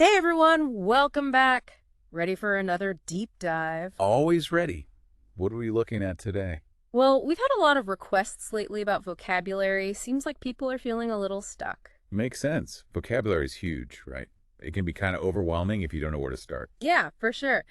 Hey everyone, welcome back. Ready for another deep dive? Always ready. What are we looking at today? Well, we've had a lot of requests lately about vocabulary. Seems like people are feeling a little stuck. Makes sense. Vocabulary is huge, right? It can be kind of overwhelming if you don't know where to start. Yeah, for sure.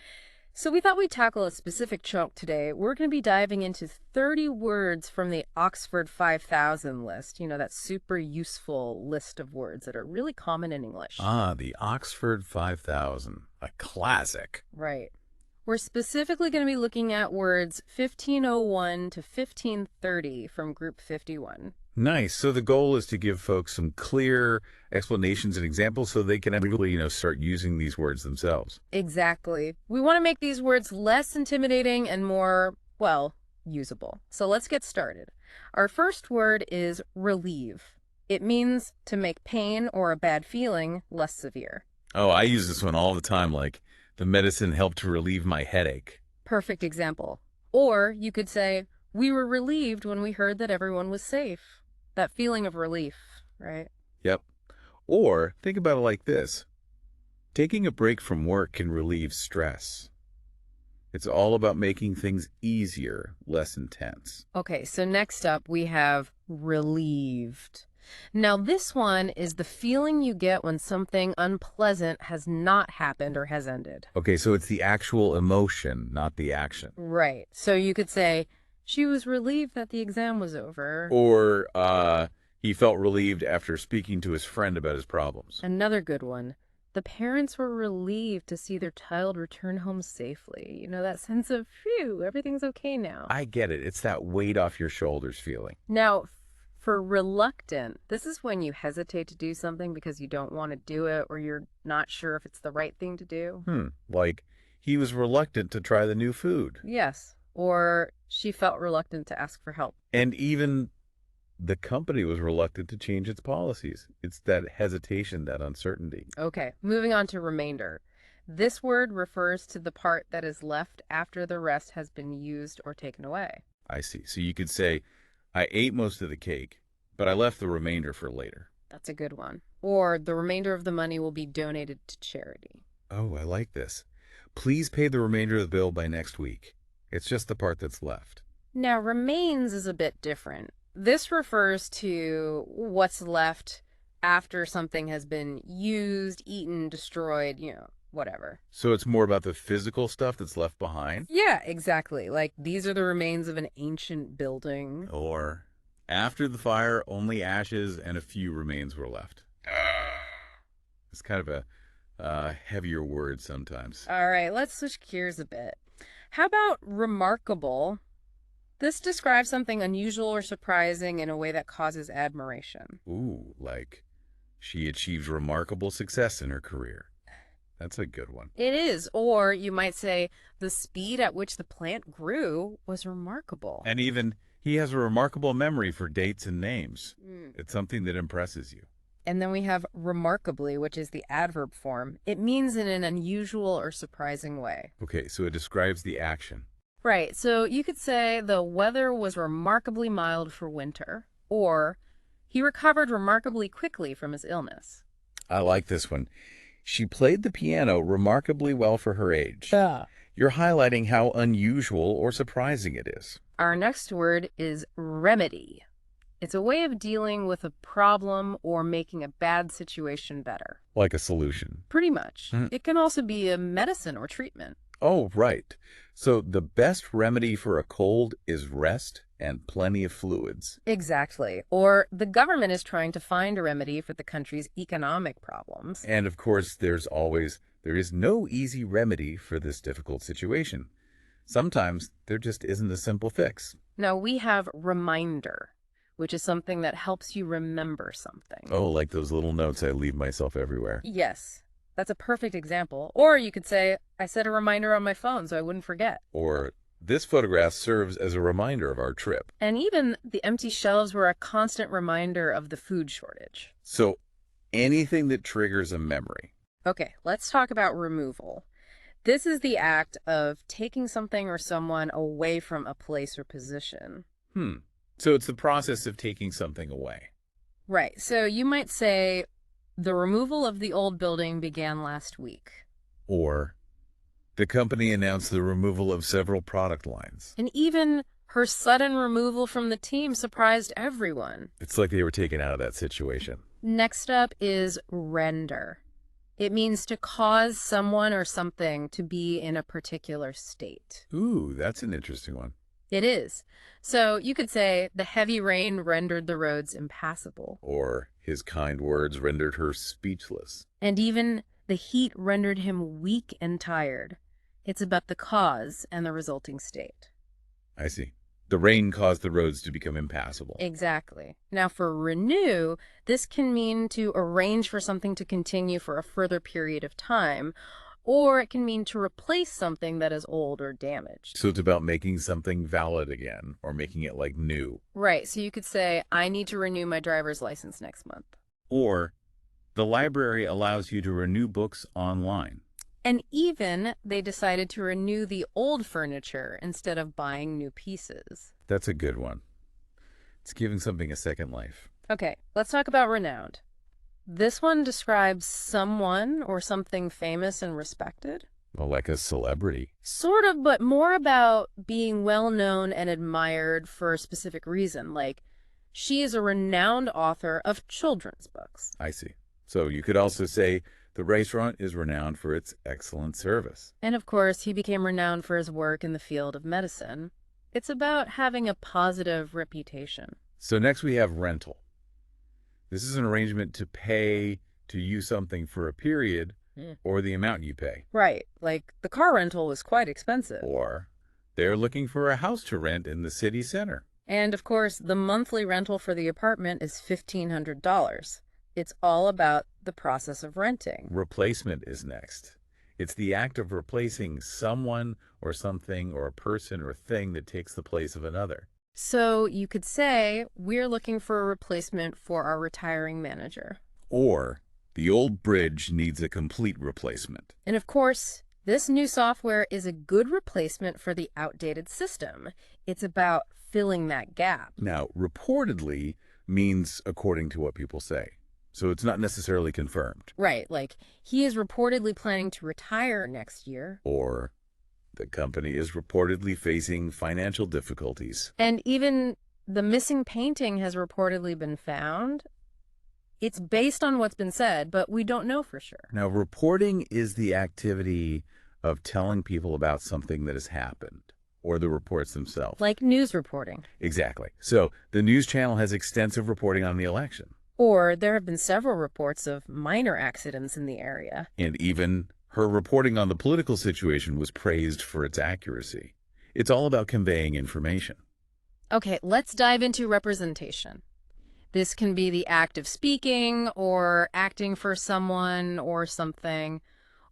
So we thought we'd tackle a specific chunk today. We're going to be diving into 30 words from the Oxford 5000 list. You know, that super useful list of words that are really common in English. Ah, the Oxford 5000, a classic. Right. We're specifically going to be looking at words 1501 to 1530 from Group 51. Nice. So the goal is to give folks some clear explanations and examples so they can really, start using these words themselves. Exactly. We want to make these words less intimidating and more, well, usable. So let's get started. Our first word is relieve. It means to make pain or a bad feeling less severe. Oh, I use this one all the time, like the medicine helped to relieve my headache. Perfect example. Or you could say, we were relieved when we heard that everyone was safe. That feeling of relief, right? Yep. Or think about it like this. Taking a break from work can relieve stress. It's all about making things easier, less intense. Okay, so next up we have relieved. Now this one is the feeling you get when something unpleasant has not happened or has ended. Okay, so it's the actual emotion, not the action. Right. So you could say, she was relieved that the exam was over. Or he felt relieved after speaking to his friend about his problems. Another good one. The parents were relieved to see their child return home safely. You know, that sense of, phew, everything's okay now. I get it. It's that weight off your shoulders feeling. Now, for reluctant, this is when you hesitate to do something because you don't want to do it or you're not sure if it's the right thing to do. Like he was reluctant to try the new food. Yes. Or she felt reluctant to ask for help. And even the company was reluctant to change its policies. It's that hesitation, that uncertainty. Okay, moving on to remainder. This word refers to the part that is left after the rest has been used or taken away. I see. So you could say, I ate most of the cake, but I left the remainder for later. That's a good one. Or the remainder of the money will be donated to charity. Oh, I like this. Please pay the remainder of the bill by next week. It's just the part that's left. Now, remains is a bit different. This refers to what's left after something has been used, eaten, destroyed, whatever. So it's more about the physical stuff that's left behind? Yeah, exactly. Like, these are the remains of an ancient building. Or, after the fire, only ashes and a few remains were left. It's kind of a heavier word sometimes. All right, let's switch gears a bit. How about remarkable? This describes something unusual or surprising in a way that causes admiration. Ooh, like she achieved remarkable success in her career. That's a good one. It is. Or you might say the speed at which the plant grew was remarkable. And even he has a remarkable memory for dates and names. It's something that impresses you. And then we have remarkably, which is the adverb form. It means in an unusual or surprising way. Okay, so it describes the action. Right. So you could say the weather was remarkably mild for winter, or he recovered remarkably quickly from his illness. I like this one. She played the piano remarkably well for her age. Yeah. You're highlighting how unusual or surprising it is. Our next word is remedy. It's a way of dealing with a problem or making a bad situation better. Like a solution. Pretty much. It can also be a medicine or treatment. Oh, right. So the best remedy for a cold is rest and plenty of fluids. Exactly. Or the government is trying to find a remedy for the country's economic problems. And of course, there is no easy remedy for this difficult situation. Sometimes there just isn't a simple fix. Now we have reminder, which is something that helps you remember something. Oh, like those little notes I leave myself everywhere. Yes. That's a perfect example. Or you could say, I set a reminder on my phone so I wouldn't forget. Or, this photograph serves as a reminder of our trip. And even the empty shelves were a constant reminder of the food shortage. So, anything that triggers a memory. Okay, let's talk about removal. This is the act of taking something or someone away from a place or position. So it's the process of taking something away. Right. So you might say, The removal of the old building began last week. Or, the company announced the removal of several product lines. And even her sudden removal from the team surprised everyone. It's like they were taken out of that situation. Next up is render. It means to cause someone or something to be in a particular state. Ooh, that's an interesting one. It is. So you could say the heavy rain rendered the roads impassable. Or his kind words rendered her speechless. And even the heat rendered him weak and tired. It's about the cause and the resulting state. I see. The rain caused the roads to become impassable. Exactly. Now for renew, this can mean to arrange for something to continue for a further period of time, or it can mean to replace something that is old or damaged. So it's about making something valid again, or making it like new. Right, so you could say, I need to renew my driver's license next month. Or, the library allows you to renew books online. And even they decided to renew the old furniture instead of buying new pieces. That's a good one. It's giving something a second life. Okay, let's talk about renowned. This one describes someone or something famous and respected. Well, like a celebrity. Sort of, but more about being well-known and admired for a specific reason, like she is a renowned author of children's books. I see. So you could also say the restaurant is renowned for its excellent service. And of course, he became renowned for his work in the field of medicine. It's about having a positive reputation. So next we have rental. This is an arrangement to pay to use something for a period or the amount you pay. Right, like the car rental was quite expensive. Or they're looking for a house to rent in the city center. And of course, the monthly rental for the apartment is $1,500. It's all about the process of renting. Replacement is next. It's the act of replacing someone or something or a person or thing that takes the place of another. So you could say, we're looking for a replacement for our retiring manager. Or, the old bridge needs a complete replacement. And of course, this new software is a good replacement for the outdated system. It's about filling that gap. Now, reportedly means according to what people say. So it's not necessarily confirmed. Right, like he is reportedly planning to retire next year. Or the company is reportedly facing financial difficulties. And even the missing painting has reportedly been found. It's based on what's been said, but we don't know for sure. Now, reporting is the activity of telling people about something that has happened, or the reports themselves. Like news reporting. Exactly. So the news channel has extensive reporting on the election. Or there have been several reports of minor accidents in the area. And even her reporting on the political situation was praised for its accuracy. It's all about conveying information. Okay, let's dive into representation. This can be the act of speaking or acting for someone or something,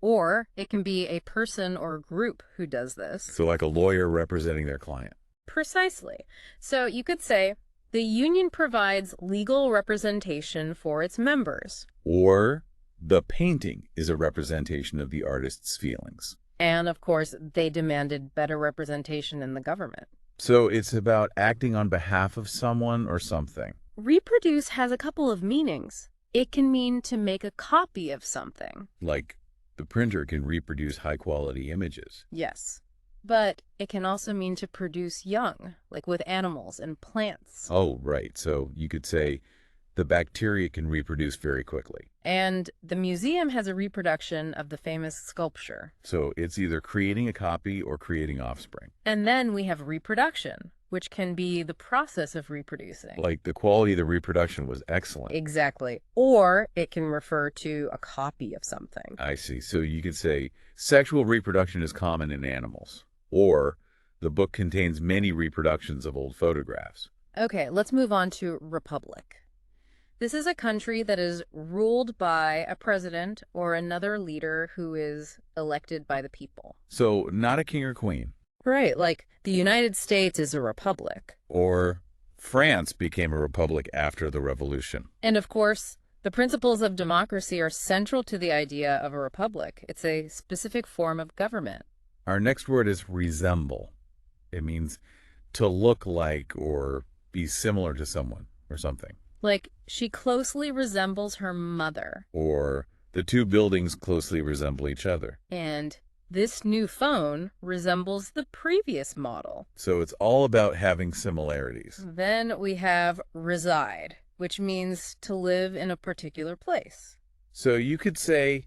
or it can be a person or group who does this. So like a lawyer representing their client. Precisely. So you could say, the union provides legal representation for its members. Or the painting is a representation of the artist's feelings. And of course, they demanded better representation in the government. So it's about acting on behalf of someone or something. Reproduce has a couple of meanings. It can mean to make a copy of something. Like the printer can reproduce high-quality images. Yes. But it can also mean to produce young, like with animals and plants. Oh, right. So you could say the bacteria can reproduce very quickly. And the museum has a reproduction of the famous sculpture. So it's either creating a copy or creating offspring. And then we have reproduction, which can be the process of reproducing. Like the quality of the reproduction was excellent. Exactly. Or it can refer to a copy of something. I see. So you could say sexual reproduction is common in animals. Or the book contains many reproductions of old photographs. Okay, let's move on to republic. This is a country that is ruled by a president or another leader who is elected by the people. So not a king or queen. Right, like the United States is a republic. Or France became a republic after the revolution. And of course, the principles of democracy are central to the idea of a republic. It's a specific form of government. Our next word is resemble. It means to look like or be similar to someone or something. Like, she closely resembles her mother. Or the two buildings closely resemble each other. And this new phone resembles the previous model. So it's all about having similarities. Then we have reside, which means to live in a particular place. So you could say,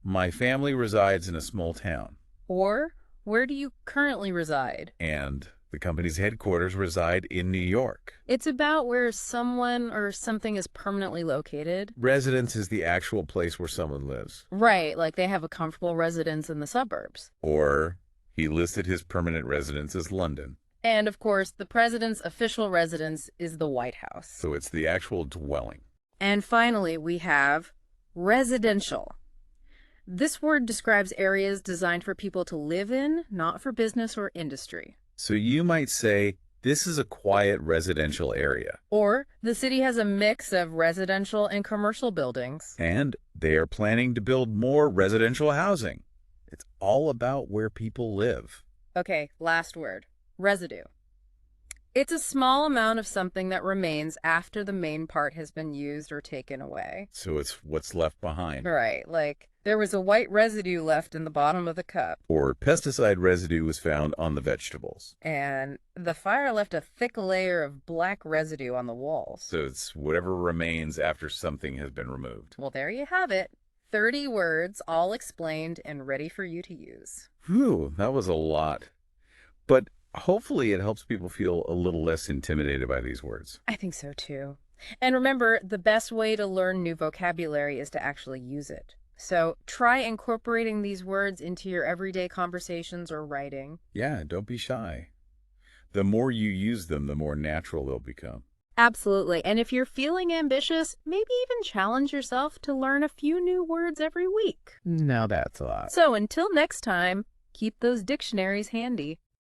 my family resides in a small town. Or, where do you currently reside? And the company's headquarters reside in New York. It's about where someone or something is permanently located. Residence is the actual place where someone lives. Right, like they have a comfortable residence in the suburbs. Or he listed his permanent residence as London. And of course, the president's official residence is the White House. So it's the actual dwelling. And finally, we have residential. This word describes areas designed for people to live in, not for business or industry. So you might say, this is a quiet residential area. Or the city has a mix of residential and commercial buildings. And they are planning to build more residential housing. It's all about where people live. Okay, last word. Residue. It's a small amount of something that remains after the main part has been used or taken away. So it's what's left behind. Right, like there was a white residue left in the bottom of the cup. Or pesticide residue was found on the vegetables. And the fire left a thick layer of black residue on the walls. So it's whatever remains after something has been removed. Well, there you have it. 30 words, all explained and ready for you to use. Whew, that was a lot. But hopefully it helps people feel a little less intimidated by these words. I think so too. And remember, the best way to learn new vocabulary is to actually use it. So try incorporating these words into your everyday conversations or writing. Yeah, don't be shy. The more you use them, the more natural they'll become. Absolutely. And if you're feeling ambitious, maybe even challenge yourself to learn a few new words every week. Now that's a lot. So until next time, keep those dictionaries handy.